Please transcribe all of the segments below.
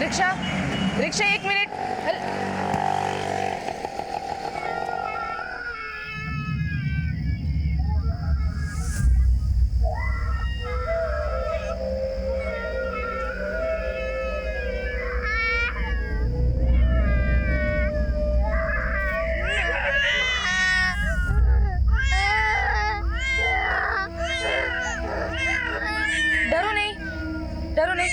Rickshaw rickshaw, 1 minute. डरो नहीं, डरो नहीं।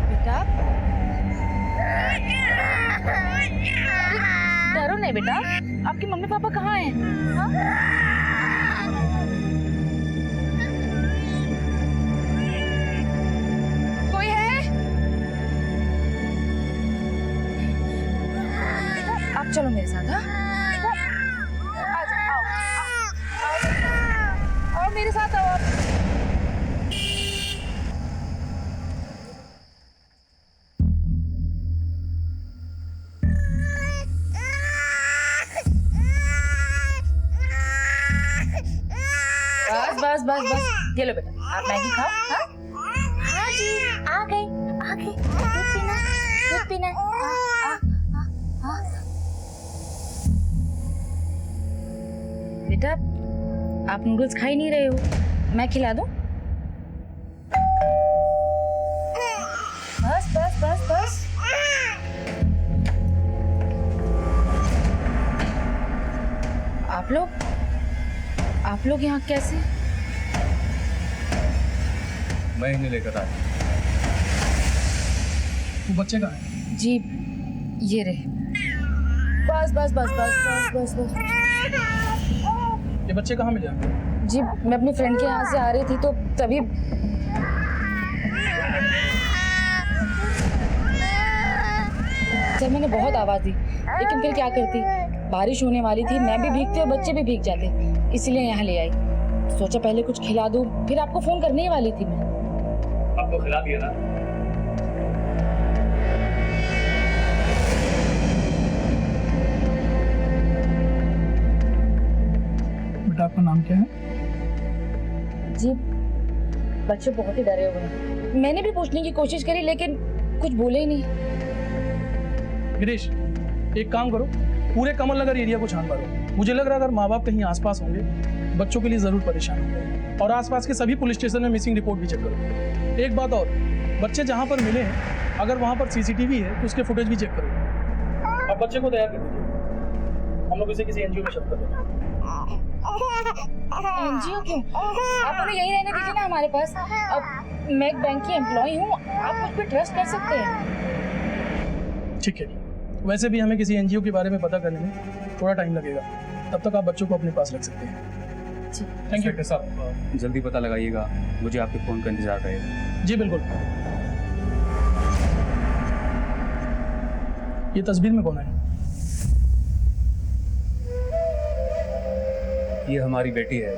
बेटा डरो नहीं बेटा, आपके मम्मी पापा कहाँ हैं? हाँ? कोई है? बेटा आप चलो मेरे साथ। हाँ आओ मेरे साथ आओ आप। बस बस बस बस, ये लो बेटा, आप मैगी खाओ। हाँ हाँ जी, आ गई आ गई। दूध पीना, दूध पीना। बेटा आप नूडल्स खा ही नहीं रहे हो, मैं खिला दूं? बस बस बस बस। आप लोग यहाँ कैसे? मैं इन्हें लेकर आया। वो बच्चे कहाँ हैं? जी ये रहे। बस बस बस बस बस बस बस। ये बच्चे कहाँ मिले आपको? जी मैं अपनी फ्रेंड के यहाँ से आ रही थी तो तभी सर मैंने बहुत आवाज दी, लेकिन फिर क्या करती, बारिश होने वाली थी, मैं भी भीगती और बच्चे भी भीग जाते, इसलिए यहाँ ले आई। सोचा पहले कुछ खिला दूं, फिर आपको फोन करने ही वाली थी मैं। आपको खिला दिया ना? बेटा आपका नाम क्या है? जी बच्चे बहुत ही डरे हुए हैं, मैंने भी पूछने की कोशिश करी लेकिन कुछ बोले ही नहीं। गिरीश एक काम करो, पूरे कमल नगर एरिया को छान मारो। मुझे लग रहा है अगर माँ बाप कहीं आसपास होंगे बच्चों के लिए जरूर परेशान होंगे, और आसपास के सभी पुलिस स्टेशन में मिसिंग रिपोर्ट भी चेक करो। एक बात और, बच्चे जहाँ पर मिले हैं अगर वहाँ पर सीसीटीवी है तो उसके फुटेज भी चेक करो। अब बच्चे को तैयार कर दीजिए, हम लोग इसे किसी एनजीओ में शिफ्ट कर देंगे। एनजीओ क्यों? आप हमें यही रहने दीजिए ना हमारे पास। अब मैं एक बैंक की एम्प्लॉय हूँ, आप मुझ पर ट्रस्ट कर सकते हैं। ठीक है, वैसे भी हमें किसी एनजीओ के बारे में पता करने में थोड़ा टाइम लगेगा, तब तक आप बच्चों को अपने पास रख सकते हैं। थैंक यू साहब, जल्दी पता लगाइएगा, मुझे आपके फ़ोन का इंतजार रहेगा। जी बिल्कुल। ये तस्वीर में कौन है? ये हमारी बेटी है,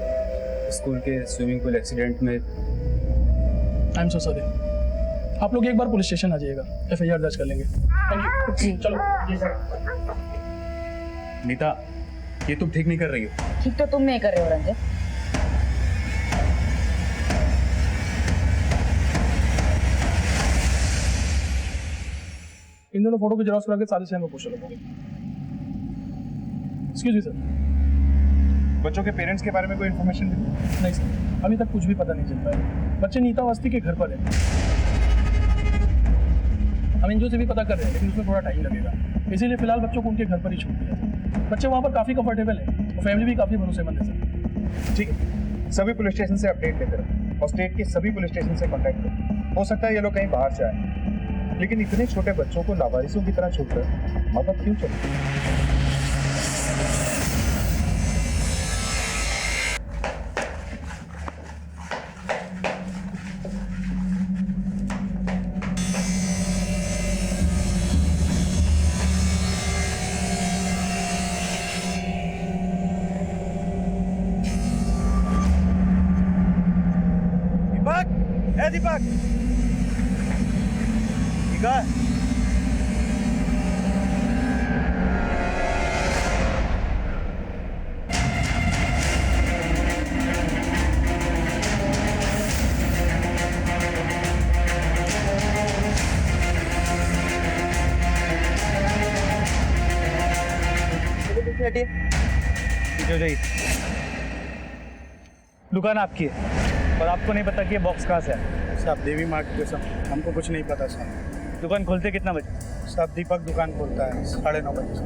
स्कूल के स्विमिंग पूल एक्सीडेंट में। I am so sorry. आप लोग एक बार पुलिस स्टेशन आ जाइएगा, एफआईआर दर्ज कर लेंगे। Thank you. जी चलो जी सर। नीता, ये तुम ठीक नहीं कर रही हो। ठीक तो तुम नहीं कर रहे हो रंजन। इन दोनों फोटो की जेरॉक्स करा के सारे शहर में पोस्टर लगाओगे। एक्सक्यूज मी सर, बच्चों के पेरेंट्स के बारे में कोई इन्फॉर्मेशन मिली? नहीं सर, अभी तक कुछ भी पता नहीं चल पाया। बच्चे नीता अवस्थी के घर पर है, हम एनजीओ से भी पता कर रहे हैं लेकिन उसमें थोड़ा टाइम लगेगा, इसीलिए फिलहाल बच्चों को उनके घर पर ही छोड़ दिया। बच्चे वहाँ पर काफ़ी कंफर्टेबल है और फैमिली भी काफ़ी भरोसेमंद है सर। ठीक है, सभी पुलिस स्टेशन से अपडेट लेते रहो और स्टेट के सभी पुलिस स्टेशन से कॉन्टैक्ट करो। हो सकता है ये लोग कहीं बाहर से आए, लेकिन इतने छोटे बच्चों को लावारिसों की तरह छोड़कर माँ बाप क्यों चले? दीपक, ठीक है? पीछे हो जाइए। दुकान आपकी है और आपको नहीं पता कि ये बॉक्स कहाँ से है? साहब देवी माँ की कसम हमको कुछ नहीं पता साहब। दुकान खोलते कितना बजे? साहब दीपक दुकान खोलता है 9:30 बजे से।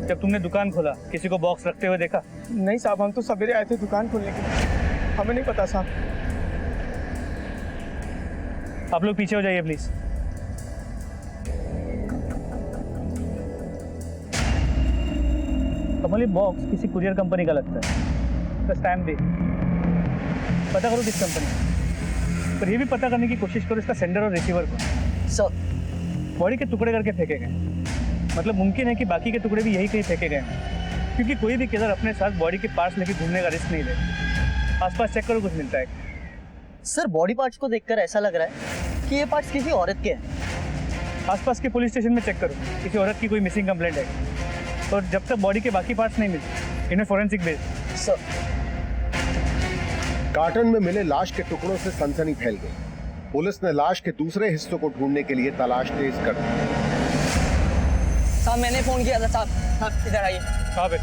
जब तुमने दुकान खोला किसी को बॉक्स रखते हुए देखा? नहीं साहब, हम तो सवेरे आए थे दुकान खोलने के लिए, हमें नहीं पता साहब। आप लोग पीछे हो जाइए प्लीज। कमल, ये बॉक्स किसी कुरियर कंपनी का लगता है, इसका स्टैम्प भी। पता करो किस कंपनी का। पर ये भी पता करने की कोशिश करो इसका सेंडर और रिसीवर को। सर, बॉडी के टुकड़े करके फेंके गए, मतलब मुमकिन है कि बाकी के टुकड़े भी यही कहीं फेंके गए हैं, क्योंकि कोई भी किलर अपने साथ बॉडी के पार्ट्स लेके घूमने का रिस्क नहीं ले। आसपास चेक करो, कुछ मिलता है। सर, बॉडी पार्ट्स को देखकर ऐसा लग रहा है कि ये पार्ट्स किसी औरत के हैं। आसपास के पुलिस स्टेशन में चेक करो, किसी औरत की कोई मिसिंग कंप्लेंट है। और जब तक बॉडी के बाकी पार्ट्स नहीं मिलते इन्हें फोरेंसिक भेज। सर, कार्टन में मिले लाश के टुकड़ों से सनसनी फैल गई। पुलिस ने लाश के दूसरे हिस्सों को ढूंढने के लिए तलाश तेज कर दी। साहब, मैंने फोन किया था साहब। साहब इधर आइए। कहाँ पे?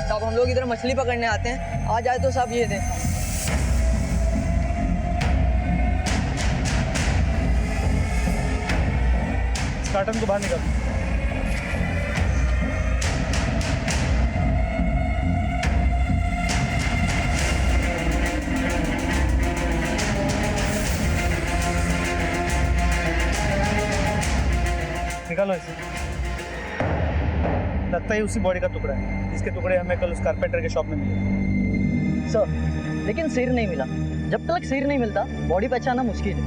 साहब, हम लोग इधर मछली पकड़ने आते हैं, आ जाए तो साहब ये दें। इस कार्टन को बाहर निकाल। निकालो इसे। लगता है उसी बॉडी का टुकड़ा है जिसके टुकड़े हमें कल उस कारपेंटर के शॉप में मिले। सर, लेकिन सिर नहीं मिला। जब तक सिर नहीं मिलता बॉडी पहचानना मुश्किल है।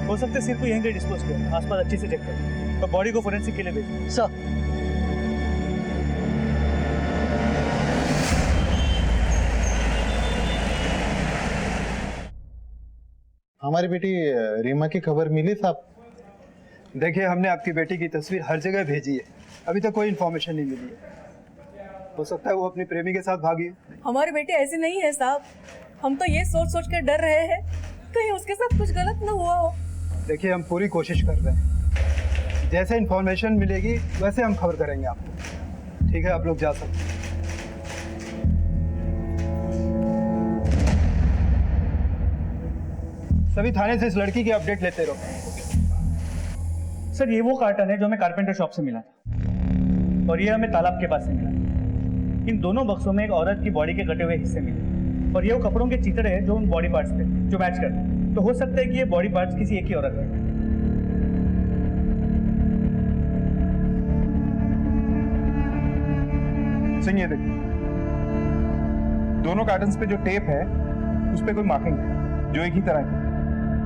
हो सकता है सिर को यहीं कहीं डिस्पोज किया। आसपास अच्छे से चेक करो, तो बॉडी को फोरेंसिक के लिए भेजो। सर, हमारी बेटी रीमा की खबर मिली साहब? देखिए, हमने आपकी बेटी की तस्वीर हर जगह भेजी है, अभी तक कोई इन्फॉर्मेशन नहीं मिली है। हो सकता है वो अपनी प्रेमी के साथ भागी है। हमारी बेटी ऐसी नहीं है साहब, हम तो ये सोच सोच कर डर रहे हैं कहीं उसके साथ कुछ गलत न हुआ हो। देखिए, हम पूरी कोशिश कर रहे हैं, जैसे इन्फॉर्मेशन मिलेगी वैसे हम खबर करेंगे आपको। ठीक है, आप लोग जा सकते हैं। सभी थाने से इस लड़की की अपडेट लेते रहो। सर, ये वो कार्टन है जो हमें कारपेंटर शॉप से मिला था और ये हमें तालाब के पास से मिला। इन दोनों बक्सों में एक औरत की बॉडी के कटे हुए हिस्से मिले और ये वो कपड़ों के चितड़े हैं जो उन बॉडी पार्ट्स पे जो मैच करते हैं। तो हो सकता है कि ये बॉडी पार्ट्स किसी एक ही औरत के। सिंह, ये देखिए, दोनों कार्टन्स पे जो टेप है उस पे कोई मार्किंग है जो एक ही तरह की।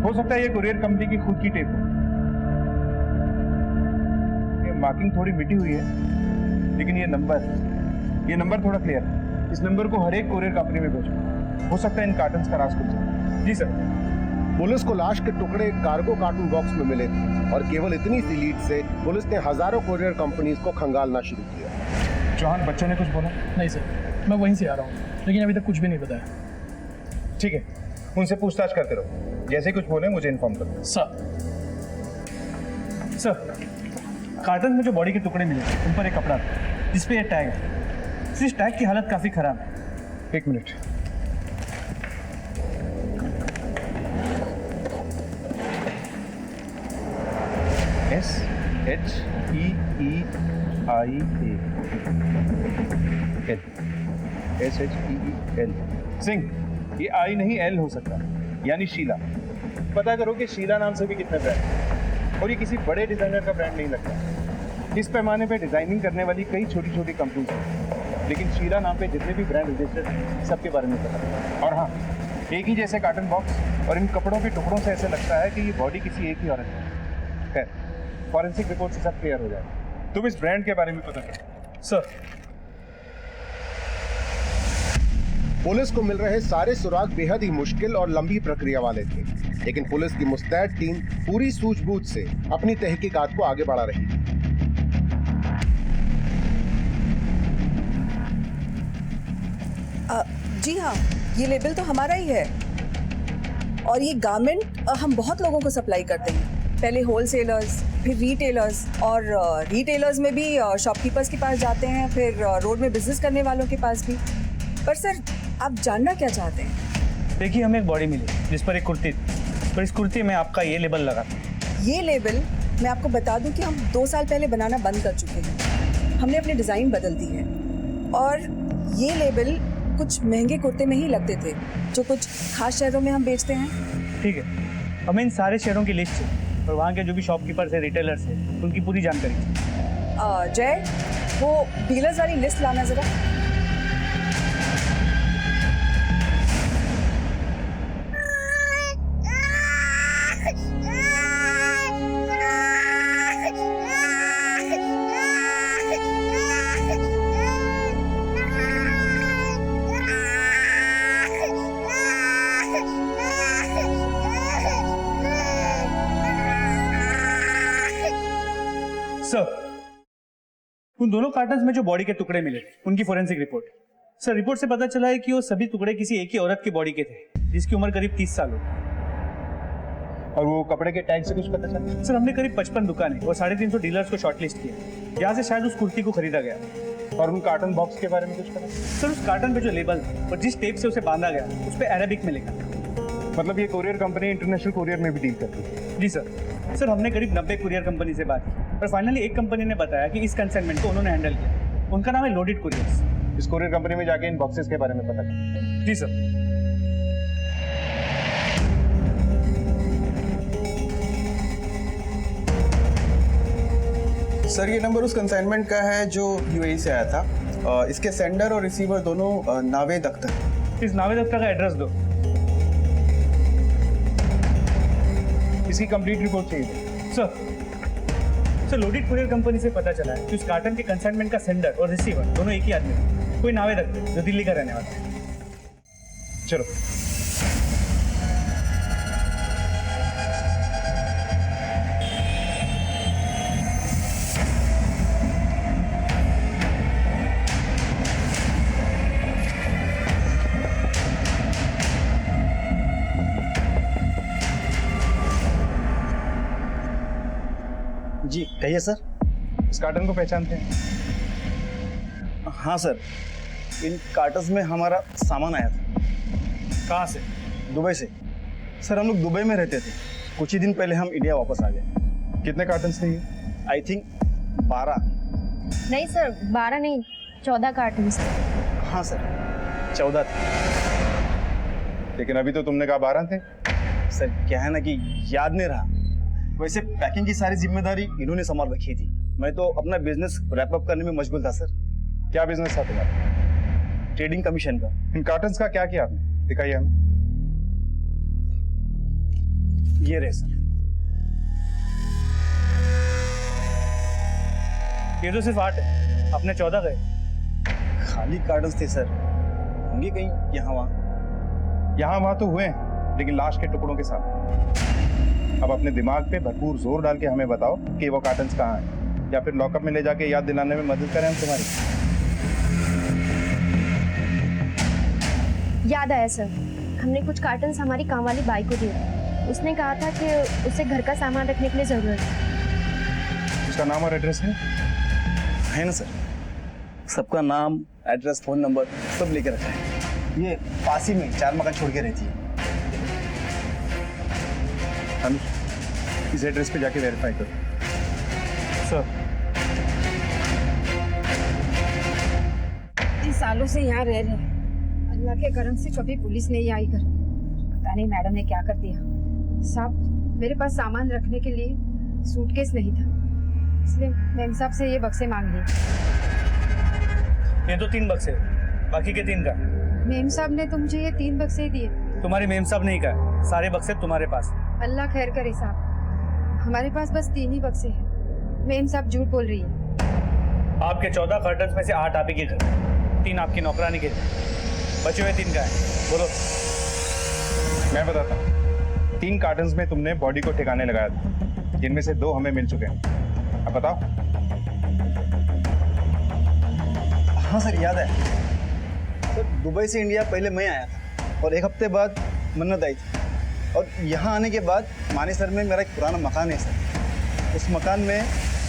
हो सकता है ये कुरियर कंपनी की खुद की टेप हो। ये मार्किंग थोड़ी मिटी हुई है, लेकिन ये नंबर थोड़ा क्लियर है। इस नंबर को हर एक कुरियर कंपनी में भेजो। हो सकता है इन कार्टन्स का राज खुल जाए। जी सर। पुलिस को लाश के टुकड़े कार्गो कार्टून बॉक्स में मिले थे और केवल इतनी सी लीड से पुलिस ने हजारों कुरियर कंपनीज को खंगालना शुरू किया। चौहान, बच्चों ने कुछ बोला? नहीं सर, मैं वहीं से आ रहा हूँ, लेकिन अभी तक कुछ भी नहीं बताया। ठीक है, उनसे पूछताछ करते रहो, जैसे कुछ बोले मुझे इन्फॉर्म करो। सर, कार्टन में जो बॉडी के टुकड़े मिले उन पर एक कपड़ा था जिस पे ये टैग है। इस टैग की हालत काफी खराब है। एक मिनट। SHEEIA SHEEL। सिंह, ये आई नहीं एल हो सकता, यानी शीला। पता करो कि शीला नाम से भी कितने ब्रांड हैं और ये किसी बड़े डिजाइनर का ब्रांड नहीं लगता। इस पैमाने पे डिजाइनिंग करने वाली कई छोटी छोटी कंपनीज हैं, लेकिन शीला नाम पे जितने भी ब्रांड रजिस्टर्ड हैं सबके बारे में पता है। और हाँ, एक ही जैसे कार्टन बॉक्स और इन कपड़ों के टुकड़ों से ऐसे लगता है कि ये बॉडी किसी एक ही औरत है। खैर, फॉरेंसिक रिपोर्ट से सब क्लियर हो जाएगा। तुम इस ब्रांड के बारे में पता करो। सर, पुलिस को मिल रहे सारे सुराग बेहद ही मुश्किल और लंबी प्रक्रिया वाले थे, लेकिन पुलिस की मुस्तैद टीम पूरी सूझबूझ से अपनी तहकीकात को आगे बढ़ा रही थी। जी हाँ, ये लेबल तो हमारा ही है और ये गारमेंट हम बहुत लोगों को सप्लाई करते हैं। पहले होलसेलर्स, फिर रिटेलर्स, और रिटेलर्स में भी शॉपकीपर्स के पास जाते हैं, फिर रोड में बिजनेस करने वालों के पास भी। पर सर, आप जानना क्या चाहते हैं? देखिए, हमें एक बॉडी मिली जिस पर एक कुर्ती थी, पर इस कुर्ती में आपका ये लेबल लगा था। ये लेबल मैं आपको बता दूं कि हम 2 साल पहले बनाना बंद कर चुके हैं। हमने अपनी डिज़ाइन बदल दी है, और ये लेबल कुछ महंगे कुर्ते में ही लगते थे जो कुछ खास शहरों में हम बेचते हैं। ठीक है, हमें इन सारे शहरों की लिस्ट है और वहाँ के जो भी शॉपकीपर्स है, रिटेलर्स है, उनकी पूरी जानकारी चाहिए। जय, वो डीलर्स वाली लिस्ट लाना ज़रा। सर, उन दोनों कार्टन्स में जो बॉडी के टुकड़े मिले उनकी फोरेंसिक रिपोर्ट। सर, रिपोर्ट से पता चला है कि वो सभी टुकड़े किसी एक ही औरत की बॉडी के थे जिसकी उम्र करीब 30 साल हो। और वो कपड़े के टैग से कुछ पता चला? सर, हमने करीब 55 दुकानें और 350 डीलर्स को शॉर्टलिस्ट किया, जहाँ से शायद उस कुर्ती को खरीदा गया। और उन कार्टन बॉक्स के बारे में कुछ पता? सर, उस कार्टन पे जो लेबल था और जिस टेप से उसे बांधा गया उस पर अरेबिक में लिखा। मतलब ये कोरियर कंपनी इंटरनेशनल कोरियर में भी डील करती है? जी सर। सर, हमने करीब 90 कुरियर कंपनी से बात की, पर फाइनली एक कंपनी ने बताया कि इस कंसाइनमेंट को उन्होंने हैंडल किया। उनका नाम है लोडेड कुरियर्स। इस कोरियर कंपनी में जाके इन बॉक्सेस के बारे में पता कर। जी सर। सर, ये नंबर उस कंसाइनमेंट का है जो यूएई से आया था। इसके सेंडर और रिसीवर दोनों नावेद अख्तर। इस नावेद अख्तर का एड्रेस दो। इसकी कंप्लीट रिपोर्ट चाहिए सर, लोडेड कुरियर कंपनी से पता चला है कि उस कार्टन के कंसाइनमेंट का सेंडर और रिसीवर दोनों एक ही आदमी है। कोई नावेद अख्तर जो दिल्ली का रहने वाला है। चलो। जी कहिए सर। इस कार्टन को पहचानते हैं? हाँ सर, इन कार्टन्स में हमारा सामान आया था। कहाँ से? दुबई से। सर, हम लोग दुबई में रहते थे, कुछ ही दिन पहले हम इंडिया वापस आ गए। कितने कार्टन्स थे ये? I think 12। नहीं सर, 12 नहीं, 14 कार्टन थे। हाँ सर, 14 थे। लेकिन अभी तो तुमने कहा 12 थे। सर, क्या है ना कि याद नहीं रहा। वैसे पैकिंग की सारी जिम्मेदारी इन्होंने संभाल रखी थी। मैं तो अपना बिजनेस रैप अप करने में मशगूल था सर। क्या बिजनेस था तुम्हारा? ट्रेडिंग कमीशन का। इन कार्टन्स का क्या किया आपने? दिखाइए हमें। ये रहे सर। ये तो सिर्फ 8 है, अपने 14 गए। खाली कार्टन्स थे सर, होंगे कहीं यहाँ वहाँ। यहाँ वहाँ तो हुए हैं, लेकिन लाश के टुकड़ों के साथ। अब अपने दिमाग पे भरपूर जोर डाल के हमें बताओ कि वो कार्टन्स कहाँ हैं, या फिर लॉकअप में ले जाके याद दिलाने में मदद करें हम तुम्हारी। याद आया सर, हमने कुछ कार्टन्स हमारी काम वाली बाई को दिए। उसने कहा था कि उसे घर का सामान रखने के लिए जरूरत है। उसका नाम और एड्रेस है ना सर? सबका नाम, एड्रेस, फोन नंबर सब लेकर रखा है। ये पास ही में 4 मकान छोड़ के रहती है। इस एड्रेस पे जाके वेरीफाई करो। सर, इन सालों से यहाँ रह रहे हैं, अल्लाह के करम से कभी पुलिस नहीं आई घर। पता नहीं मैडम ने क्या कर दिया। साहब, मेरे पास सामान रखने के लिए सूटकेस नहीं था, इसलिए मेम साहब से ये बक्से मांग लिए। ये तो 3 बक्से, बाकी के 3 का? मेम साहब ने तो मुझे ये 3 बक्से दिए। तुम्हारी मेम साहब नहीं कहा, सारे बक्से तुम्हारे पास। अल्लाह खैर करे साहब, हमारे पास बस 3 ही बक्से हैं। मेम साहब झूठ बोल रही है। आपके 14 कर्टन्स में से 8 आप ही के घर, 3 आपकी नौकरानी के, बचे हुए 3 का है। बोलो। मैं बताता हूँ। 3 कार्टन्स में तुमने बॉडी को ठिकाने लगाया था, जिनमें से 2 हमें मिल चुके हैं। अब बताओ। हाँ सर, याद है सर। दुबई से इंडिया पहले मैं आया था और 1 हफ्ते बाद मन्नत आई थी, और यहाँ आने के बाद मानेसर में मेरा एक पुराना मकान है सर, उस मकान में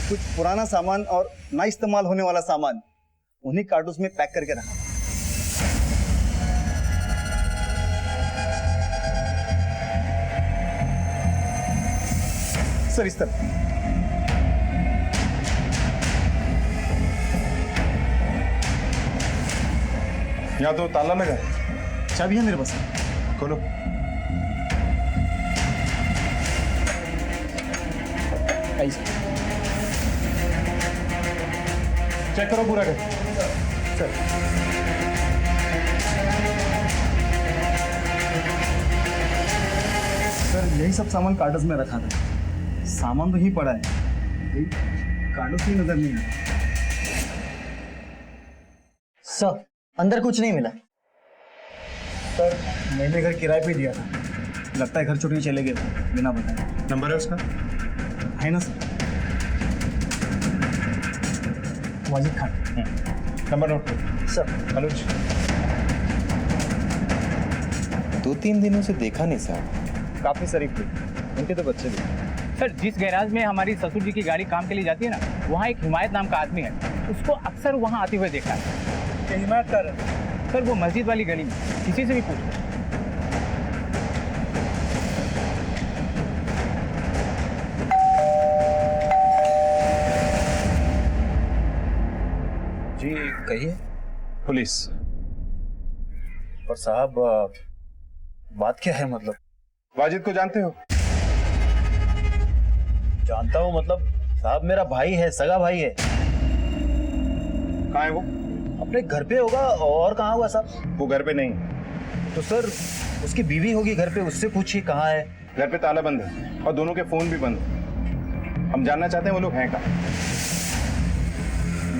कुछ पुराना सामान और ना इस्तेमाल होने वाला सामान उन्हीं कार्टून्स में पैक करके रखा था। सर इस तरह यहाँ तो ताला लगा है। चाबी है मेरे पास। खोलो। चेक करो पूरा घर। सर सर यही सब सामान कार्टून्स में रखा था। सामान तो ही पड़ा है, कार्टून्स में नजर नहीं आ रहा। सर अंदर कुछ नहीं मिला। सर मैंने घर किराए पे दिया था, लगता है घर छुट्टी चले गए बिना बताए। नंबर है उसका? है ना sir? Wajid Khan. Number note करो। सर अनुज। 2-3 दिनों से देखा नहीं साहब। काफी शरीफ थे, उनके तो बच्चे भी। सर जिस गैराज में हमारी ससुर जी की गाड़ी काम के लिए जाती है ना, वहाँ एक हिमायत नाम का आदमी है, उसको अक्सर वहाँ आते हुए देखा है। हिमायत कर सर, वो मस्जिद वाली गली में, किसी से भी पूछ। जी कहिए। पुलिस। और साहब बात क्या है मतलब? वाजिद को जानते हो? जानता हूँ मतलब साहब, मेरा भाई है, सगा भाई है। कहाँ है वो? अपने घर पे होगा, और कहाँ होगा साहब? वो घर पे नहीं। तो सर उसकी बीवी होगी घर पे, उससे पूछिए कहाँ है। घर पे ताला बंद है और दोनों के फोन भी बंद है। हम जानना चाहते हैं वो लोग हैं कहाँ।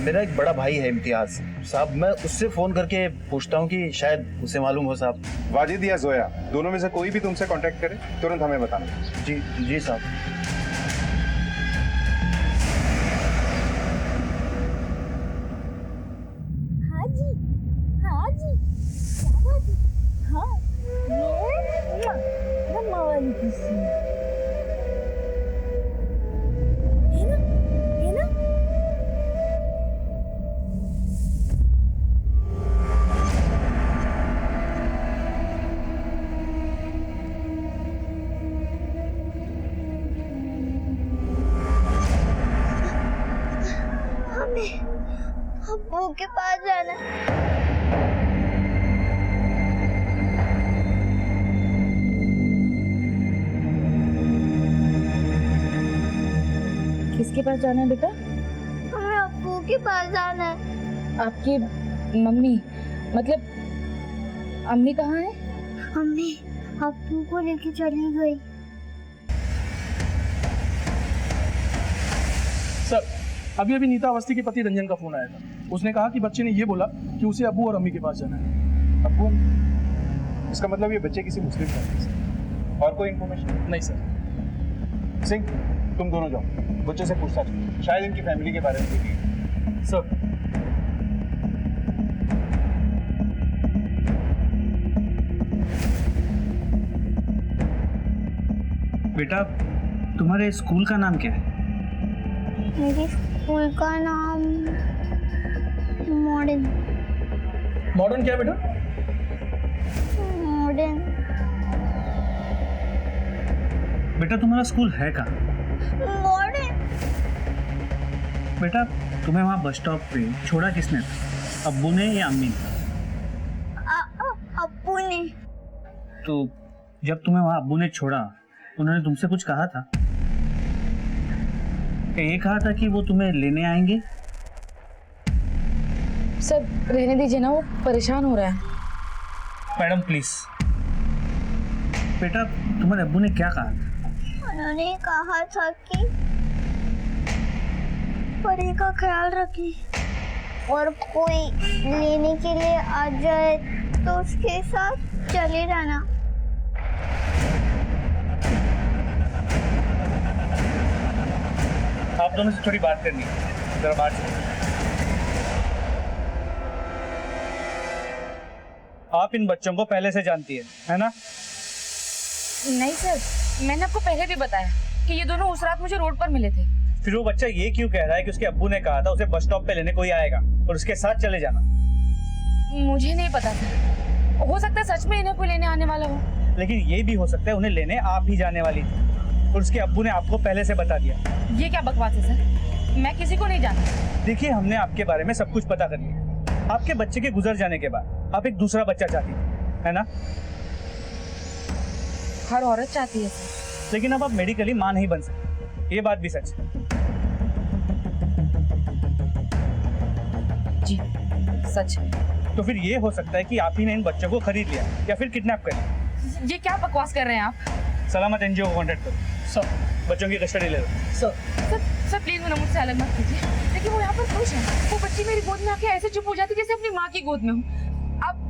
मेरा एक बड़ा भाई है इम्तियाज साहब, मैं उससे फोन करके पूछता हूँ कि शायद उसे मालूम हो साहब। वाजिद या जोया, दोनों में से कोई भी तुमसे कांटेक्ट करे तुरंत हमें बताना। जी जी साहब। हाँ जी, हाँ जी, क्या बात है? हाँ, ये मम्मा वाली किसी है ना, है ना? हमें अब्बू के पास जाना है। किसके पास जाना है बेटा? हमें अब्बू के पास जाना है। आपकी मम्मी मतलब अम्मी कहाँ है? अम्मी अब्बू को लेके चली गई। सर अभी अभी नीता अवस्थी के पति रंजन का फोन आया था। उसने कहा कि बच्चे ने ये बोला कि उसे अब्बू और अम्मी के पास जाना है। अब्बू? इसका मतलब ये बच्चे किसी मुस्लिम फैमिली से। और कोई इन्फॉर्मेशन? नहीं सर। सिंह तुम दोनों जाओ, बच्चों से पूछताछ करो, शायद इनकी फैमिली के बारे में देखिए। सर बेटा तुम्हारे स्कूल का नाम क्या है? मेरे स्कूल का नाम मॉडर्न। मॉडर्न क्या है बेटा? मॉडर्न। बेटा तुम्हारा स्कूल है कहाँ? मॉडर्न। बेटा तुम्हें वहाँ बस स्टॉप पे छोड़ा किसने था, अब्बू ने या अम्मी ने? अब्बू ने। तो जब तुम्हें वहाँ अब्बू ने छोड़ा, उन्होंने तुमसे कुछ कहा था? ये कहा था कि वो तुम्हें लेने आएंगे? सर रहने दीजिए ना, वो परेशान हो रहा है। Madam please. बेटा तुम्हारे अब्बू ने क्या कहा था? उन्होंने कहा था कि परी का ख्याल रखी और कोई लेने के लिए आ जाए तो उसके साथ चले जाना। आप दोनों से थोड़ी बात करनी है, जरा बात करो। आप इन बच्चों को पहले से जानती है ना? नहीं सर, मैंने आपको पहले भी बताया कि ये दोनों उस रात मुझे रोड पर मिले थे। फिर वो बच्चा ये क्यों कह रहा है कि उसके अब्बू ने कहा था उसे बस स्टॉप पे लेने कोई आएगा और उसके साथ चले जाना? मुझे नहीं पता था, हो सकता है सच में इन्हें कोई लेने आने वाला हो। लेकिन ये भी हो सकता है उन्हें लेने आप ही जाने वाली थी और उसके अब्बू ने आपको पहले से बता दिया। ये क्या बकवास है सर, मैं किसी को नहीं जानती। देखिए, हमने आपके बारे में सब कुछ पता कर लिया। आपके बच्चे के गुजर जाने के बाद आप एक दूसरा बच्चा चाहती थी, है ना? हर औरत चाहती है सर। लेकिन अब आप मेडिकली मां नहीं बन सकते, ये बात भी सच है। जी सच है। तो फिर ये हो सकता है कि आप ही ने इन बच्चों को खरीद लिया या फिर किडनैप कर लिया। ये क्या बकवास कर रहे हैं आप? सलामत एनजीओ को कांटेक्ट करो सर, बच्चों की कस्टडी ले लो। सर प्लीज उन्हें मुझसे अलग मत कीजिए। देखिए वो यहाँ पर खुश है, वो बच्ची मेरी गोद में आके ऐसे चुप हो जाती जैसे अपनी माँ की गोद में हूँ।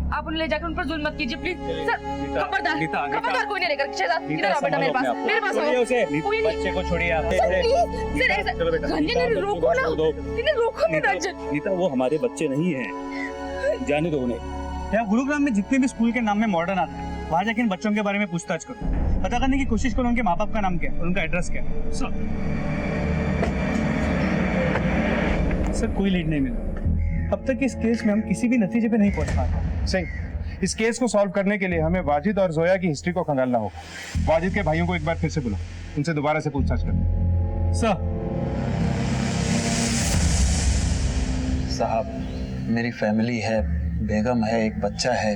आप उन्हें ले जाकर उन पर जुल्म मत कीजिए प्लीज सर। खबरदार कोई नहीं लेकर शहजाद इधर आओ बेटा, मेरे पास आओ। कोई नहीं, बच्चे को छोड़िए आप। सर ऐसा रंजन रोको ना, इन्हें रोको ना रंजन। नीता वो हमारे बच्चे नहीं हैं, जाने दो उन्हें। यहाँ गुरुग्राम में जितने भी स्कूल के नाम में मॉडर्न आता है, वहाँ जाके इन बच्चों के बारे में पूछताछ करो, पता करने की कोशिश करो उनके माँ बाप का नाम क्या है, उनका एड्रेस क्या है। सर कोई लीड नहीं मिला अब तक। इस केस में हम किसी भी नतीजे पे नहीं पहुंच पाए। सिंह, इस केस को सॉल्व करने के लिए हमें वाजिद और जोया की हिस्ट्री को खंगालना होगा। वाजिद के भाइयों को एक बार फिर से बुलाओ, उनसे दोबारा से पूछताछ करें। साहब मेरी फैमिली है, बेगम है, एक बच्चा है।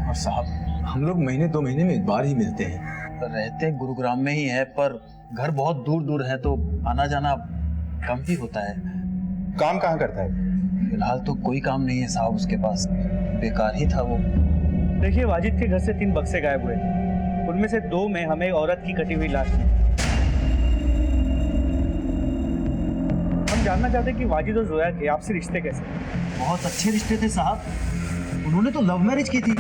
और साहब हम लोग महीने 2 महीने में एक बार ही मिलते हैं। रहते गुरुग्राम में ही है पर घर बहुत दूर दूर है तो आना जाना कम ही होता है। काम कहाँ करता है? फिलहाल तो कोई काम नहीं है साहब उसके पास, बेकार ही था वो। देखिए, वाजिद के घर से 3 बक्से गायब हुए थे, उनमें से 2 में हमें औरत की कटी हुई लाश मिली। हम जानना चाहते हैं कि वाजिद और जोया के आपसी रिश्ते कैसे? बहुत अच्छे रिश्ते थे साहब, उन्होंने तो लव मैरिज की थी।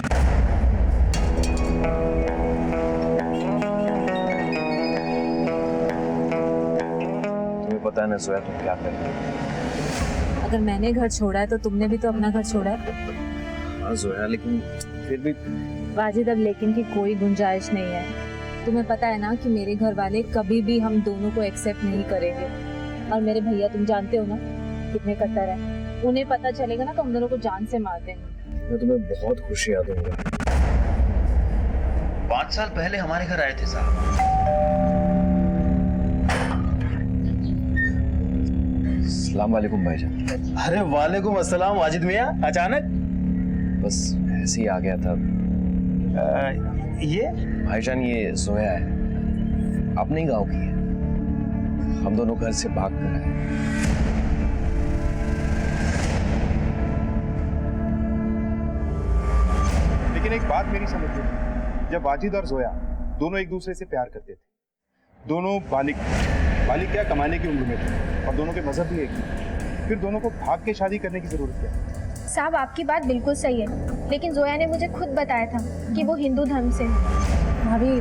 तुम्हें पता है ना जोया तुम क्या कर रही हो? अगर मैंने घर छोड़ा है तो तुमने भी तो अपना घर छोड़ा है। हाँ जोया, लेकिन फिर भी। वाजिद अब लेकिन की कोई गुंजाइश नहीं है। तुम्हें पता है ना कि मेरे घर वाले कभी भी हम दोनों को एक्सेप्ट नहीं करेंगे। और मेरे भैया तुम जानते हो ना कितने कट्टर हैं, उन्हें पता चलेगा ना तो हम दोनों को जान से मार देंगे। मैं तुम्हें बहुत खुशियां दूंगा। 5 साल पहले हमारे घर आए थे साहब। अस्सलाम वालेकुम भाईजान। अरे वालेकुम अस्सलाम वाजिद मियां, अचानक? बस ऐसे ही आ गया था। ये भाईजान ये जोया है, अपने ही गांव की है। हम दोनों घर से भाग कर आए। लेकिन एक बात मेरी समझ में, जब वाजिद और जोया दोनों एक दूसरे से प्यार करते थे, दोनों बालिग क्या कमाने की उम्र में थे और दोनों के मजहब भी एक ही, फिर दोनों को भाग के शादी करने की जरूरत क्या? साहब आपकी बात बिल्कुल सही है, लेकिन जोया ने मुझे खुद बताया था कि वो हिंदू धर्म से है। भाभी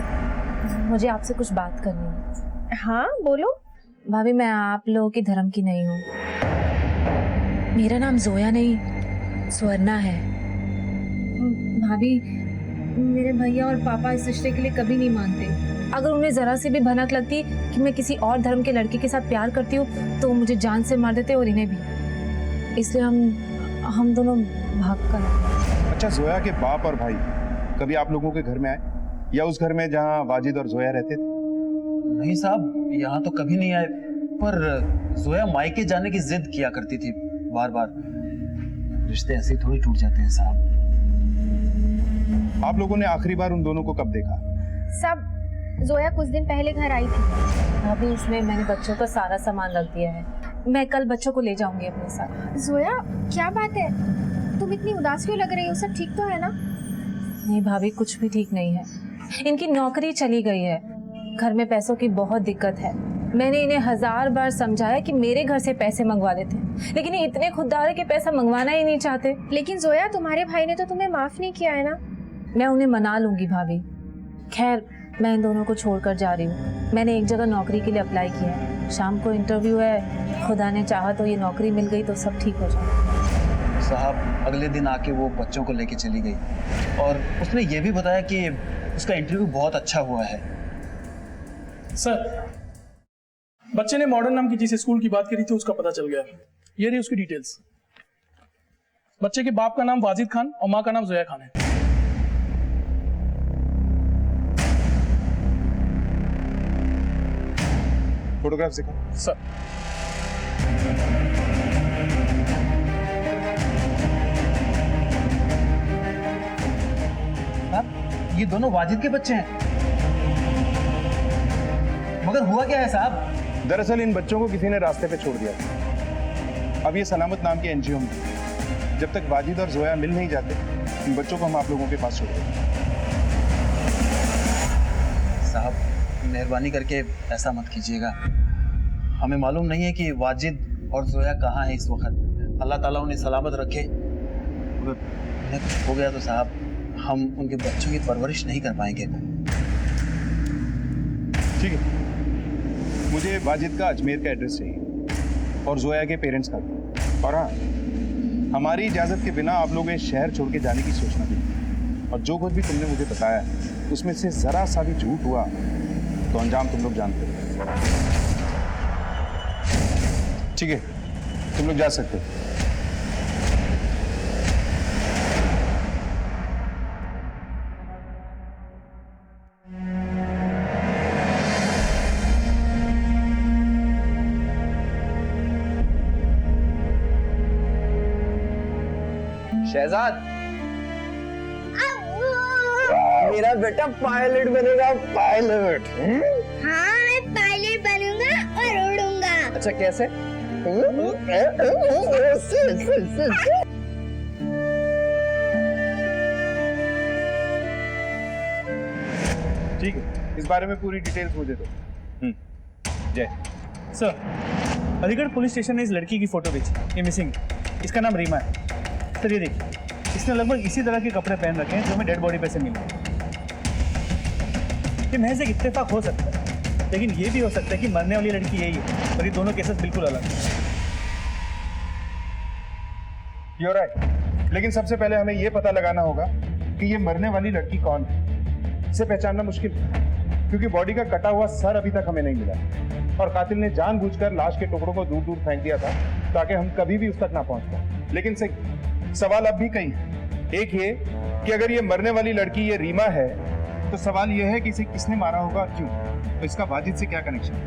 मुझे आपसे कुछ बात करनी है। हाँ बोलो। भाभी मैं आप लोगों के धर्म की नहीं हूँ। मेरा नाम जोया नहीं स्वर्णा है। भाभी मेरे भैया और पापा इस रिश्ते के लिए कभी नहीं मानते। अगर उन्हें जरा से भी भनक लगती कि मैं किसी और धर्म के लड़के के साथ प्यार करती हूँ तो मुझे जान से मार देते और इन्हें भी। इसलिए हम दोनों भाग कर। अच्छा, जोया के बाप और भाई कभी आप लोगों के घर में आए या उस घर में जहाँ वाजिद और जोया रहते थे? नहीं साहब, यहाँ तो कभी नहीं आए, पर जोया मायके जाने की जिद किया करती थी बार बार। रिश्ते ऐसे थोड़ी टूट जाते हैं साहब। आप लोगों ने आखिरी बार उन दोनों को कब देखा? सब जोया कुछ दिन पहले घर आई थी। भाभी इसमें मैंने बच्चों का सारा सामान रख दिया है, मैं कल बच्चों को ले जाऊंगी अपने साथ। जोया क्या बात है, तुम इतनी उदास क्यों लग रही हो? सब ठीक तो है ना? नहीं भाभी कुछ भी ठीक नहीं है। इनकी नौकरी चली गई है, घर में पैसों की बहुत दिक्कत है। मैंने इन्हें 1000 बार समझाया कि मेरे घर से पैसे मंगवा लेते, लेकिन ये इतने खुददार है कि पैसा मंगवाना ही नहीं चाहते। लेकिन जोया तुम्हारे भाई ने तो तुम्हें माफ नहीं किया है ना? मैं उन्हें मना लूंगी भाभी। खैर मैं इन दोनों को छोड़कर जा रही हूँ। मैंने एक जगह नौकरी के लिए अप्लाई किया है, शाम को इंटरव्यू है। खुदा ने चाहा तो ये नौकरी मिल गई तो सब ठीक हो जाए। साहब अगले दिन आके वो बच्चों को लेके चली गई और उसने ये भी बताया कि उसका इंटरव्यू बहुत अच्छा हुआ है। सर बच्चे ने मॉडर्न नाम की जिस स्कूल की बात करी थी उसका पता चल गया। ये रही उसकी डिटेल्स। बच्चे के बाप का नाम वाजिद खान और माँ का नाम जोया खान है। फोटोग्राफ दिखाओ सर। ये दोनों वाजिद के बच्चे हैं, मगर हुआ क्या है साहब? दरअसल इन बच्चों को किसी ने रास्ते पे छोड़ दिया था। अब ये सलामत नाम के एनजीओ में, जब तक वाजिद और जोया मिल नहीं जाते, इन बच्चों को हम आप लोगों के पास छोड़ देंगे। साहब मेहरबानी करके ऐसा मत कीजिएगा। हमें मालूम नहीं है कि वाजिद और जोया कहाँ है इस वक्त। अल्लाह ताला उन्हें सलामत रखे। अगर उन्हें कुछ हो गया तो साहब हम उनके बच्चों की परवरिश नहीं कर पाएंगे। ठीक है, मुझे वाजिद का अजमेर का एड्रेस चाहिए और जोया के पेरेंट्स का भी। और हाँ, हमारी इजाजत के बिना आप लोग इस शहर छोड़ के जाने की सोचना नहीं। और जो कुछ भी तुमने मुझे बताया उसमें से जरा सा भी झूठ हुआ तो अंजाम तुम लोग जानते हो। ठीक है, तुम लोग जा सकते हो। शहजाद, मेरा बेटा पायलट बनेगा, पायलट। हाँ, मैं पायलट बनूंगा और उड़ूंगा। अच्छा कैसे? ठीक है, इस बारे में पूरी डिटेल्स मुझे दो। जय। सर, अलीगढ़ पुलिस स्टेशन ने इस लड़की की फोटो भेजी। ये मिसिंग, इसका नाम रीमा है। सर ये देखिए, इसने लगभग इसी तरह के कपड़े पहन रखे हैं जो हमें डेड बॉडी पे से मिले। ये महज एक इत्तेफाक हो सकता है, लेकिन ये भी हो सकता है कि मरने वाली लड़की यही है और ये दोनों केसेस बिल्कुल अलग हैं। You're right। लेकिन सबसे पहले हमें यह पता लगाना होगा कि ये मरने वाली लड़की कौन है। इसे पहचानना मुश्किल है, क्योंकि बॉडी का कटा हुआ सर अभी तक हमें नहीं मिला और कातिल ने जानबूझकर लाश के टुकड़ों को दूर दूर फेंक दिया था ताकि हम कभी भी उस तक ना पहुंच पाए। लेकिन सवाल अब भी कई है। एक ये कि अगर ये मरने वाली लड़की ये रीमा है तो सवाल ये है कि इसे किसने मारा होगा, क्यों, तो इसका वाजिद से क्या कनेक्शन है।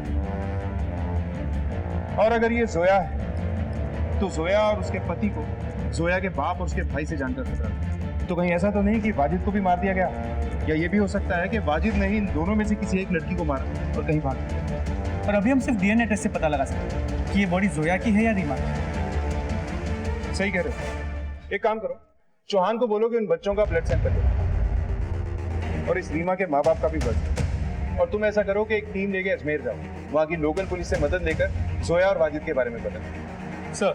और अगर ये जोया है तो जोया और उसके पति को जोया के बाप और उसके भाई से जानकर खतरा था। तो कहीं ऐसा तो नहीं कि वाजिद को भी मार दिया गया, या ये भी हो सकता है कि वाजिद ने ही इन दोनों में से किसी एक लड़की को मारा और कहीं भाग गया। और अभी हम सिर्फ डीएनए टेस्ट से पता लगा सकते हैं कि ये बॉडी जोया की है या रीमा की। सही कह रहे हो। एक काम करो, चौहान को बोलो कि उन बच्चों का ब्लड सैंपल लो और इस रीमा के माँ बाप का भी ब्लड। और तुम ऐसा करो कि एक टीम लेके अजमेर जाओ, वहां की लोकल पुलिस से मदद लेकर जोया और वाजिद के बारे में बताओ। सर,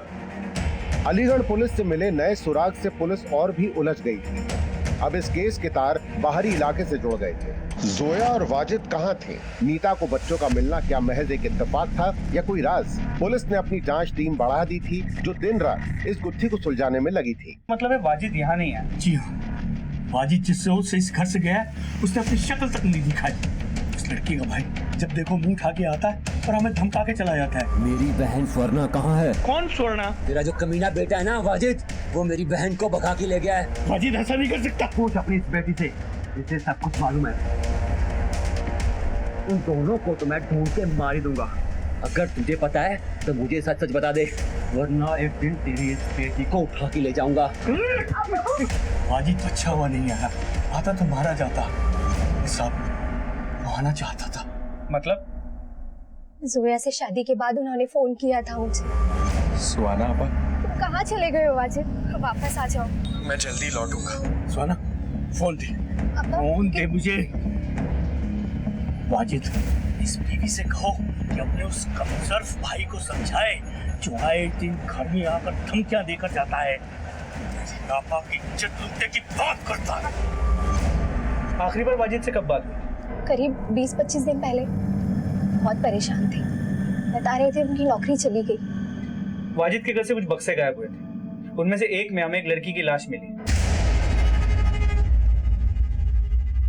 अलीगढ़ पुलिस से मिले नए सुराग से पुलिस और भी उलझ गई थी। अब इस केस के तार बाहरी इलाके से जुड़ गए थे। जोया और वाजिद कहाँ थे? नीता को बच्चों का मिलना क्या महज एक इत्तेफाक था या कोई राज? पुलिस ने अपनी जांच टीम बढ़ा दी थी जो दिन रात इस गुत्थी को सुलझाने में लगी थी। मतलब है वाजिद यहाँ नहीं है? जी हाँ, वाजिद जिससे इस घर से गया उसने अपनी शक्ल तक नहीं दिखाई। उस लड़की का भाई जब देखो मुंह उठा के आता है और हमें धमका के चला जाता है। मेरी बहन स्वर्णा कहाँ है? कौन स्वर्णा? तेरा जो कमीना बेटा है ना वाजिद, वो मेरी बहन को भगा के ले गया है। वाजिद ऐसा नहीं कर सकता। पूछ अपनी इस बेटी से, इसे सब कुछ मालूम है। उन दोनों को तो मैं ढूंढ के मार ही दूंगा। अगर तुझे पता है तो मुझे सच सच बता दे, वरना एक दिन तेरी इस बेटी को उठा के ले जाऊंगा। वाजिद अच्छा हुआ नहीं आया, आता तो मारा जाता। साहब आना चाहता था। मतलब? जोया से शादी के बाद उन्होंने फोन किया था मुझे। सुहाना आपा, तुम कहाँ चले गए हो वाजिद? वापस आ जाओ। मैं जल्दी लौटूंगा। सुहाना फोन दे, फोन दे मुझे। वाजिद, इस बीवी से कहो कि अपने उस कमजोर भाई को समझाए जो आए दिन घर में आकर धमकियां देकर जाता है, मेरी नापा की इज्जत लूटने की बात करता है। आखिरी बार वाजिद से कब बात हुई? करीब 20-25 दिन पहले। बहुत परेशान थे, बता रहे थे उनकी नौकरी चली गई। वाजिद के घर से कुछ बक्से गायब हुए थे, उनमें से एक में हमें एक लड़की की लाश मिली।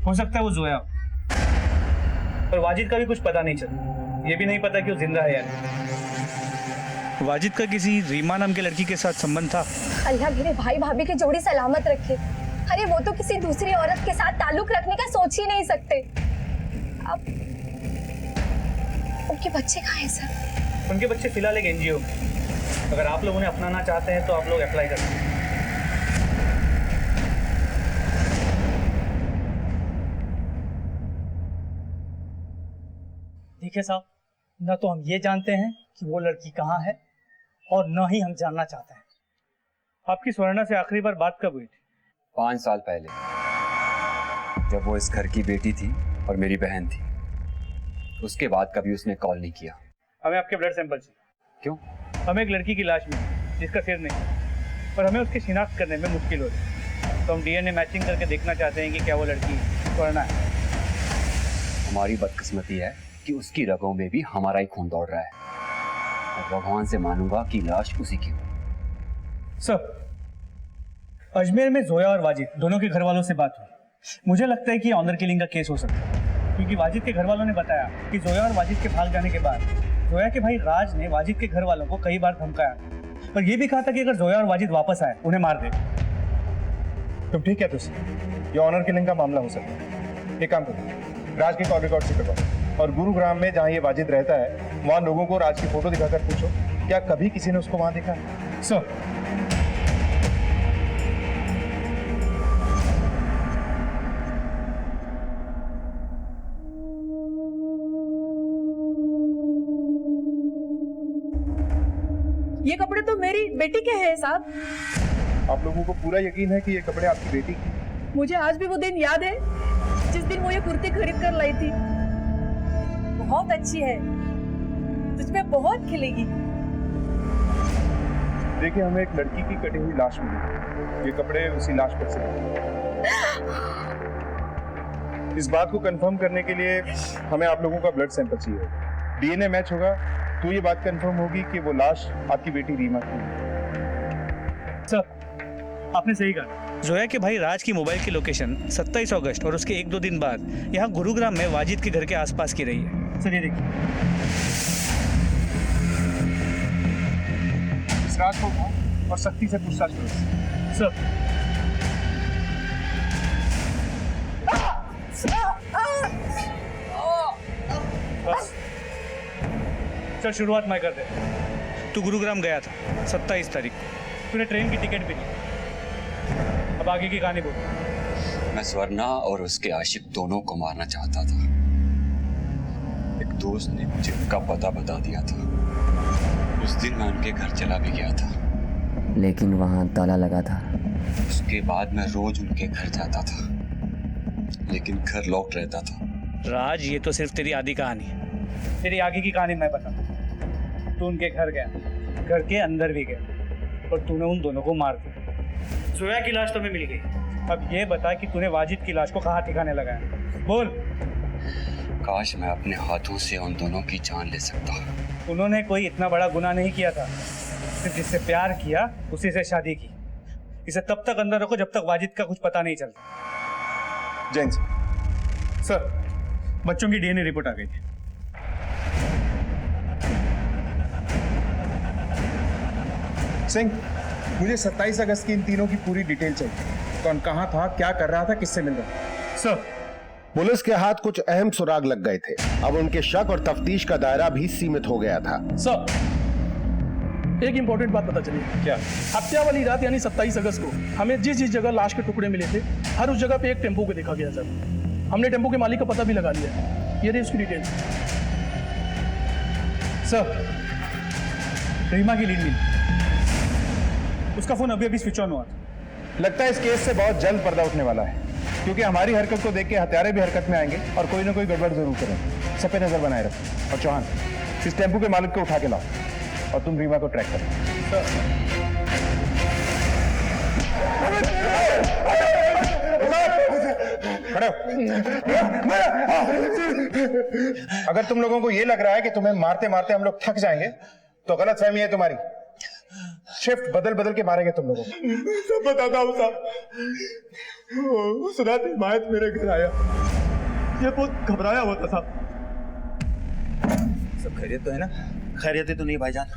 हो सकता है वो जोया हो, पर वाजिद का भी कुछ पता नहीं चला। ये भी नहीं पता कि वो जिंदा है या नहीं। वाजिद का किसी रीमा नाम के लड़की के साथ संबंध था। अल्लाह मेरे भाई भाभी की जोड़ी सलामत रखे। अरे वो तो किसी दूसरी औरत के साथ ताल्लुक रखने का सोच ही नहीं सकते। अब उनके बच्चे कहाँ हैं सर? उनके बच्चे फिलहाल एक एनजीओ में। अगर आप लोग उन्हें अपनाना चाहते हैं तो आप लोग अप्लाई कर सकते हैं। देखिए साहब, न तो हम ये जानते हैं कि वो लड़की कहाँ है और न ही हम जानना चाहते हैं। आपकी स्वर्णा से आखिरी बार बात कब हुई थी? 5 साल पहले, जब वो इस घर की बेटी थी और मेरी बहन थी। उसके बाद कभी उसने कॉल नहीं किया। हमें आपके ब्लड सैंपल चाहिए। क्यों? हमें एक लड़की की लाश मिली जिसका सिर नहीं, पर हमें उसकी शिनाख्त करने में मुश्किल हो रही है। तो हम डीएनए मैचिंग करके देखना चाहते हैं कि क्या वो लड़की स्वर्णा है। हमारी बदकिस्मती है कि उसकी रगों में भी हमारा ही खून दौड़ रहा है, और भगवान से मानूंगा कि लाश उसी की हो। सर, अजमेर में जोया और वाजिद दोनों के घर वालों से बात हुई। मुझे लगता है कि ऑनर किलिंग का केस हो सकता है, क्योंकि वाजिद के घर वालों ने बताया कि जोया और वाजिद के भाग जाने के बाद जोया के भाई राज ने वाजिद के घर वालों को कई बार धमकाया, और ये भी कहा था कि अगर जोया और वाजिद वापस आए उन्हें मार दे। तुम ठीक है? ये ऑनर किलिंग का मामला हो सकता है। एक काम करो, राज की कॉल रिकॉर्ड से करवाओ, और गुरुग्राम में जहाँ ये वाजिद रहता है वहाँ लोगों को राज की फोटो दिखाकर पूछो क्या कभी किसी ने उसको वहाँ देखा। सर, ये कपड़े तो मेरी बेटी के हैं साहब। आप लोगों को पूरा यकीन है कि ये कपड़े आपकी बेटी की? मुझे आज भी वो दिन याद है जिस दिन वो ये कुर्ती खरीद कर लाई थी। बहुत अच्छी है, तुझमें बहुत खिलेगी। देखिए, हमें एक लड़की की कटी हुई लाश मिली। ये कपड़े उसी लाश पर से। इस बात को कंफर्म करने के लिए हमें आप लोगों का ब्लड सैंपल चाहिए। डीएनए मैच होगा तो ये बात कंफर्म होगी कि वो लाश आपकी बेटी रीमा की है। सर, आपने सही कहा। जोया के भाई राज की मोबाइल की लोकेशन 27 अगस्त और उसके 1-2 दिन बाद यहाँ गुरुग्राम में वाजिद के घर के आसपास की रही है। सर, ये देखिए। इस राज को उठाओ और सख्ती से पूछताछ करो। सर, बस चल, शुरुआत मैं कर दे। तू गुरुग्राम गया था 27 तारीख को, तूने ट्रेन की टिकट भी ली। अब आगे की कहानी बोल। मैं स्वर्णा और उसके आशिक दोनों को मारना चाहता था। एक दोस्त ने मुझे उनका पता बता दिया था। उस दिन मैं उनके घर चला भी गया था, लेकिन वहां ताला लगा था। उसके बाद मैं रोज उनके घर जाता था, लेकिन घर लॉक्ड रहता था। राज, ये तो सिर्फ तेरी आधी कहानी है। तेरी आगे की कहानी मैं बताता। तू उनके घर गया, घर के अंदर भी गया, और तूने उन दोनों को मार दिया। जोया की लाश तुम्हें मिल गई। अब ये बता कि तूने वाजिद की लाश को कहाँ ठिकाने लगाया? बोल। काश मैं अपने हाथों से उन दोनों की जान ले सकता। उन्होंने कोई इतना बड़ा गुनाह नहीं किया था। सिर्फ जिससे प्यार किया उसी से शादी की। इसे तब तक अंदर रखो जब तक वाजिद का कुछ पता नहीं चलता। जैन सर, बच्चों की डीएनए रिपोर्ट आ गई है। सिंह, मुझे 27 अगस्त की इन तीनों की पूरी डिटेल चाहिए। कौन कहाँ था, क्या कर रहा था, किससे मिल रहा था? सर, पुलिस के हाथ कुछ अहम सुराग लग गए थे। अब उनके शक और तफ्तीश का दायरा भी सीमित हो गया था। सर, एक इंपॉर्टेंट बात पता चली। क्या? हत्या वाली रात यानी 27 अगस्त को हमें जिस जिस जगह लाश के टुकड़े मिले थे, हर उस जगह पे एक टेम्पो को देखा गया सर। हमने टेम्पो के मालिक का पता भी लगा लिया। ये रही उसकी डिटेल्स। सर, रीमा की लीड मिली। उसका फोन अभी स्विच ऑन हुआ था। लगता है इस केस से बहुत जल्द पर्दा उठने वाला है, क्योंकि हमारी हरकत को देख के हत्यारे भी हरकत में आएंगे और कोई ना कोई गड़बड़ जरूर करेंगे। सब पे नजर बनाए रखो। और चौहान, इस टेम्पो के मालिक को उठा के लाओ और तुम रीमा को ट्रैक करो। खड़े हो। अगर तुम लोगों को ये लग रहा है कि तुम्हें मारते मारते हम लोग थक जाएंगे तो गलत फहमी है तुम्हारी। शिफ्ट बदल बदल के मारेंगे तुम लोगों को। सब बताता हूँ साहब। उस रात हिमायत मेरे घर आया। ये बहुत घबराया हुआ था साहब। सब खैरियत तो है ना? खैरियत तो नहीं भाईजान,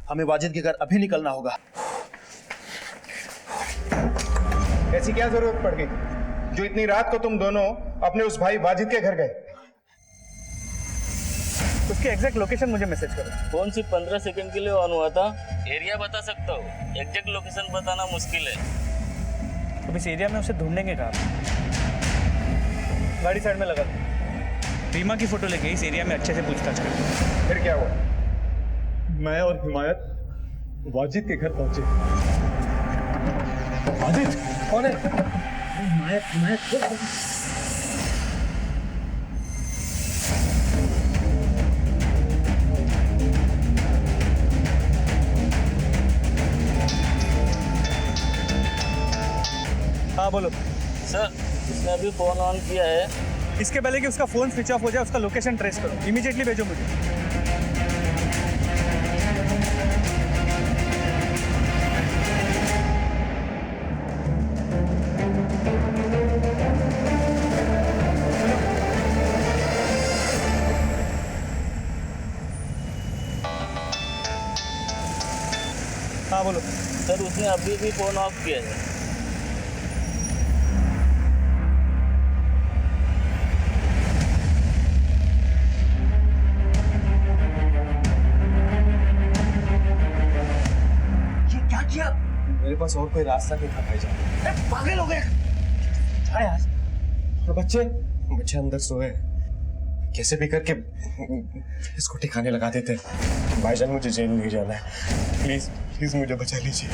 हमें वाजिद के घर अभी निकलना होगा। ऐसी क्या जरूरत पड़ गई जो इतनी रात को तुम दोनों अपने उस भाई वाजिद के घर गए? उसकी एग्जैक्ट लोकेशन मुझे मैसेज करो। फोन सिर्फ 15 सेकंड के लिए ऑन हुआ था। एरिया बता सकता हूँ, एग्जैक्ट लोकेशन बताना मुश्किल है। अब इस एरिया में उसे ढूंढेंगे कहाँ? गाड़ी साइड में लगा दो। रीमा की फोटो लेके इस एरिया में अच्छे से पूछताछ कर। फिर क्या हुआ? मैं और हिमायत वाजिद के घर पहुंचे। वाजिद कौन है? हिमायत हाँ बोलो सर, उसने अभी फोन ऑन किया है। इसके पहले कि उसका फोन स्विच ऑफ हो जाए उसका लोकेशन ट्रेस करो, इमीडिएटली भेजो मुझे। हाँ बोलो सर, उसने अभी भी फोन ऑफ किया है। मेरे पास और कोई रास्ता नहीं था भाईजान। पागल हो गए यार। बच्चे अंदर सोए, कैसे भी करके इसको ठिकाने लगा देते। भाईजान मुझे जेल नहीं जाना है, प्लीज प्लीज मुझे बचा लीजिए।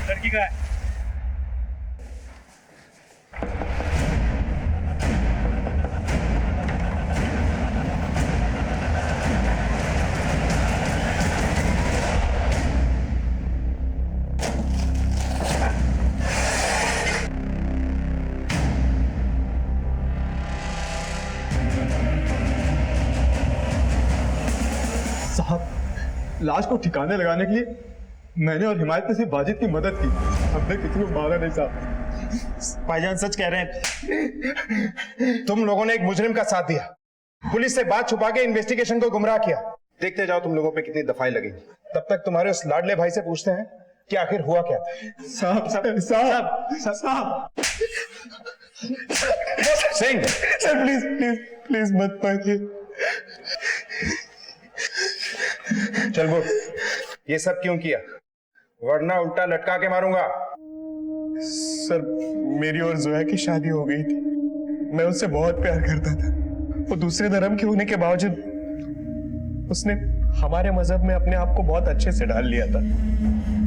लड़की का है। साहब, लाश को ठिकाने लगाने के लिए मैंने और हिमायत ने सिर्फ वाजिद की मदद की, हमने किसी को मारा नहीं साहब। भाईजान सच कह रहे हैं। तुम लोगों ने एक मुजरिम का साथ दिया, पुलिस से बात छुपा के इन्वेस्टिगेशन को गुमराह किया। देखते जाओ तुम लोगों पे कितनी दफाई लगेगी। तब तक तुम्हारे उस लाडले भाई से पूछते हैं कि आखिर हुआ क्या था। साहब साहब साहब Singh, sir please please please मत मारिए। चल बोल, ये सब क्यों किया? वरना उल्टा लटका के मारूंगा। सर, मेरी और जोया की शादी हो गई थी। मैं उससे बहुत प्यार करता था। वो दूसरे धर्म के होने के बावजूद उसने हमारे मजहब में अपने आप को बहुत अच्छे से ढाल लिया था।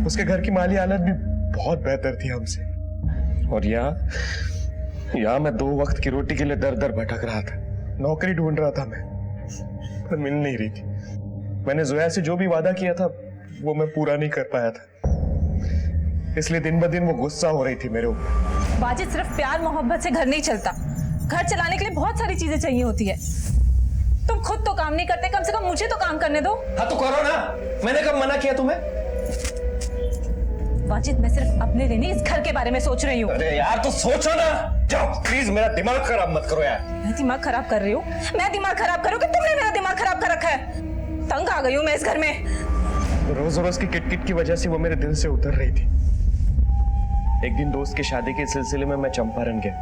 उसके घर की माली हालत भी बहुत बेहतर थी हमसे। और यहाँ मैं 2 वक्त की रोटी के लिए दर दर भटक रहा था। नौकरी ढूंढ रहा था मैं, पर मिल नहीं रही थी। मैंने जोया से जो भी वादा किया था वो मैं पूरा नहीं कर पाया था, इसलिए दिन ब दिन वो गुस्सा हो रही थी मेरे ऊपर। वाजिद, सिर्फ प्यार मोहब्बत से घर नहीं चलता। घर चलाने के लिए बहुत सारी चीजें चाहिए होती है। तुम खुद तो काम नहीं करते, कम से कम मुझे तो काम करने दो। हाँ तो करो ना, मैंने कब मना किया तुम्हें? वाजिद, मैं सिर्फ अपने लिए नहीं इस घर के बारे में सोच रही हूँ। अरे यार तो सोचो ना, जाओ प्लीज, मेरा दिमाग खराब मत करो यार। मैं दिमाग खराब कर रही हूँ? मैं दिमाग खराब करूँ कि तुमने मेरा दिमाग खराब कर रखा है? तंग आ गई हूँ मैं इस घर में। रोज रोज की किटकिट की वजह से वो मेरे दिल से उतर रही थी। एक दिन दोस्त की शादी के सिलसिले में मैं चंपारण गया।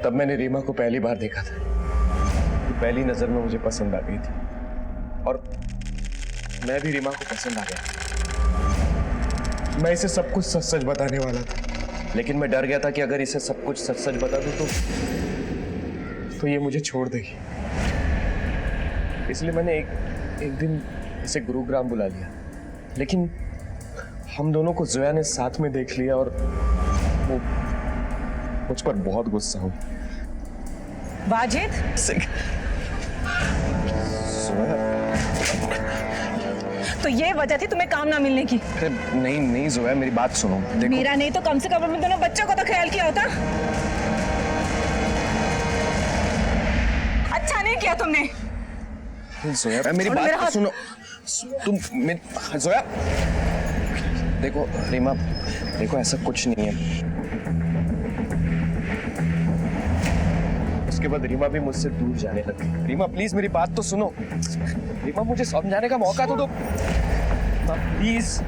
तब मैंने रीमा को पहली बार देखा था। पहली नजर में मुझे पसंद आ गई थी और मैं भी रीमा को पसंद आ गया। मैं इसे सब कुछ सच सच बताने वाला था, लेकिन मैं डर गया था कि अगर इसे सब कुछ सच सच बता दूं तो ये मुझे छोड़ देगी। इसलिए मैंने एक दिन इसे गुरुग्राम बुला लिया, लेकिन हम दोनों को जोया ने साथ में देख लिया और वो मुझ पर बहुत गुस्सा हुई। वाजिद, तो ये वजह थी तुम्हें काम ना मिलने की। अरे नहीं नहीं जोया, मेरी बात सुनो। देखो मेरा नहीं तो कम से कम अपने दोनों बच्चों को तो ख्याल किया होता। अच्छा नहीं किया तुमने। जोया मेरी और मेरा बात तो सुनो। तुम जोया देखो रीमा, देखो ऐसा कुछ नहीं है। उसके बाद रीमा भी मुझसे दूर जाने लगी। रीमा प्लीज मेरी बात तो सुनो। रीमा मुझे समझाने का मौका तो दो। प्लीज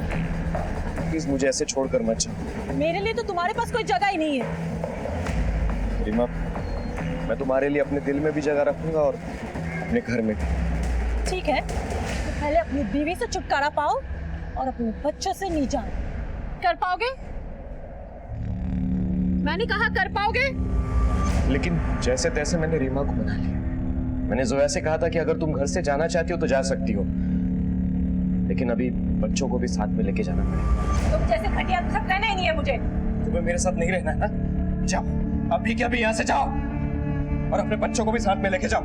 प्लीज मुझे ऐसे छोड़कर मत जाओ। मेरे लिए तो तुम्हारे पास कोई जगह ही नहीं है। रीमा मैं तुम्हारे लिए अपने दिल में भी जगह रखूंगा और अपने घर में भी। ठीक है, तो पहले अपनी बीवी से छुटकारा पाओ और अपने बच्चों से नहीं जाओ। कर पाओगे? मैंने कहा कर पाओगे? लेकिन जैसे तैसे मैंने रीमा को मना लिया। मैंने जोया से कहा था कि अगर तुम घर से जाना चाहती हो तो जा सकती हो, लेकिन अभी बच्चों को भी साथ में लेके जाना पड़ेगा। तुम जैसे घटिया के साथ रहना ही नहीं है मुझे। तुम्हें मेरे साथ नहीं रहना है ना? जाओ अभी क्या अभी यहाँ से जाओ और अपने बच्चों को भी साथ में लेके जाओ।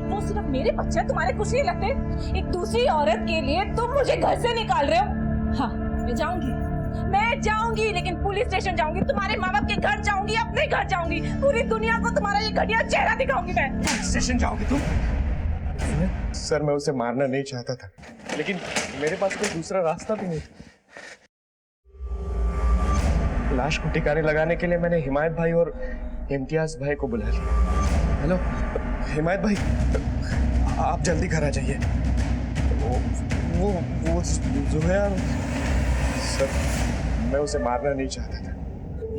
वो सिर्फ मेरे बच्चे तुम्हारे कुछ नहीं लगते। एक दूसरी औरत के लिए तुम मुझे घर से निकाल रहे हो। हाँ मैं जाऊंगी, लेकिन पुलिस स्टेशन जाऊंगी, तुम्हारे माँ बाप के घर जाऊंगी, अपने घर जाऊंगी, पूरी दुनिया को तुम्हारा ये घटिया चेहरा दिखाऊंगी मैं। पुलिस स्टेशन जाओगी तुम? सर मैं उसे मारना नहीं चाहता था, लेकिन मेरे पास कोई दूसरा रास्ता भी नहीं था। लाश को ठिकाने लगाने के लिए मैंने हिमायत भाई और इम्तियाज भाई को बुला लिया। हेलो हिमायत भाई, आप जल्दी घर आ जाइए। वो जो है सर, मैं उसे मारना नहीं चाहता था।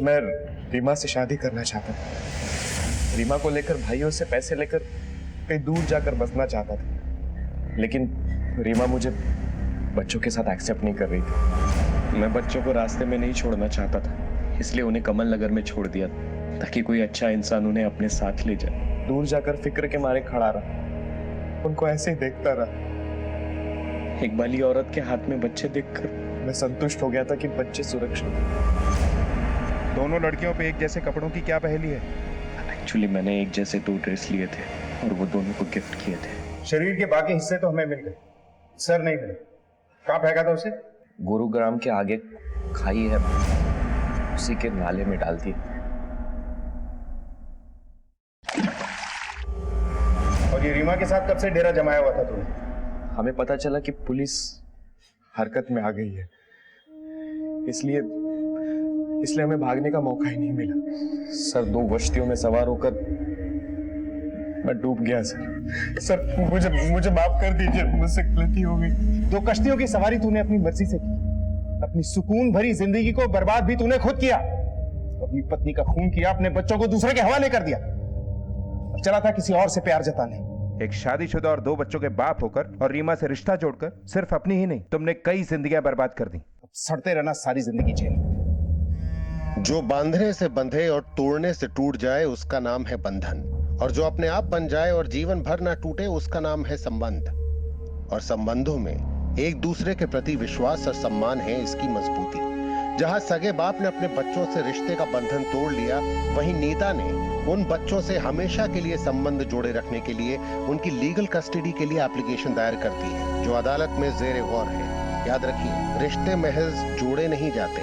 मैं रीमा से शादी करना चाहता था। रीमा को लेकर भाइयों से पैसे लेकर कहीं दूर जाकर बसना चाहता था, लेकिन रीमा मुझे बच्चों के साथ एक्सेप्ट नहीं कर रही थी। मैं बच्चों को रास्ते में नहीं छोड़ना चाहता था, इसलिए उन्हें कमल नगर में छोड़ दिया ताकि कोई अच्छा इंसान उन्हें अपने साथ ले जाए। दूर जाकर फिक्र के मारे खड़ा रहा, उनको ऐसे ही देखता रहा। एक बाली औरत के हाथ में बच्चे देखकर मैं संतुष्ट हो गया था कि बच्चे सुरक्षित। दोनों लड़कियों पे एक जैसे कपड़ों की क्या पहेली है? एक्चुअली मैंने एक जैसे 2 ड्रेस लिए थे और वो दोनों को गिफ्ट किए थे। शरीर के बाकी हिस्से तो हमें मिल गए, सर नहीं मिले। कहाँ फेंका था उसे? गुरुग्राम के आगे खाई है, उसी के नाले में डाल दी। और ये रीमा के साथ कब से डेरा जमाया हुआ था तूने? हमें पता चला कि पुलिस हरकत में आ गई है, इसलिए हमें भागने का मौका ही नहीं मिला। सर 2 कश्तियों में सवार होकर मैं डूब गया सर मुझे माफ कर दीजिए, मुझसे गलती हो गई। 2 कश्तियों की सवारी तूने अपनी मर्जी से की, अपनी सुकून भरी जिंदगी को बर्बाद भी तूने खुद किया। अपनी पत्नी का खून किया, अपने बच्चों को दूसरे के हवाले कर दिया, चला था किसी और से प्यार जताने। एक शादीशुदा और 2 बच्चों के बाप होकर और रीमा से रिश्ता जोड़कर सिर्फ अपनी ही नहीं, तुमने कई जिंदगियां बर्बाद कर दी। अब सड़ते रहना सारी जिंदगी जेल। जो बांधने से बंधे और तोड़ने से टूट जाए उसका नाम है बंधन, और जो अपने आप बन जाए और जीवन भर ना टूटे उसका नाम है संबंध। और संबंधों में एक दूसरे के प्रति विश्वास और सम्मान है इसकी मजबूती। जहां सगे बाप ने अपने बच्चों से रिश्ते का बंधन तोड़ लिया, वहीं नीता ने उन बच्चों से हमेशा के लिए संबंध जोड़े रखने के लिए उनकी लीगल कस्टडी के लिए एप्लीकेशन दायर कर दी है, जो अदालत में जेर गौर है। याद रखिए, रिश्ते महज जोड़े नहीं जाते,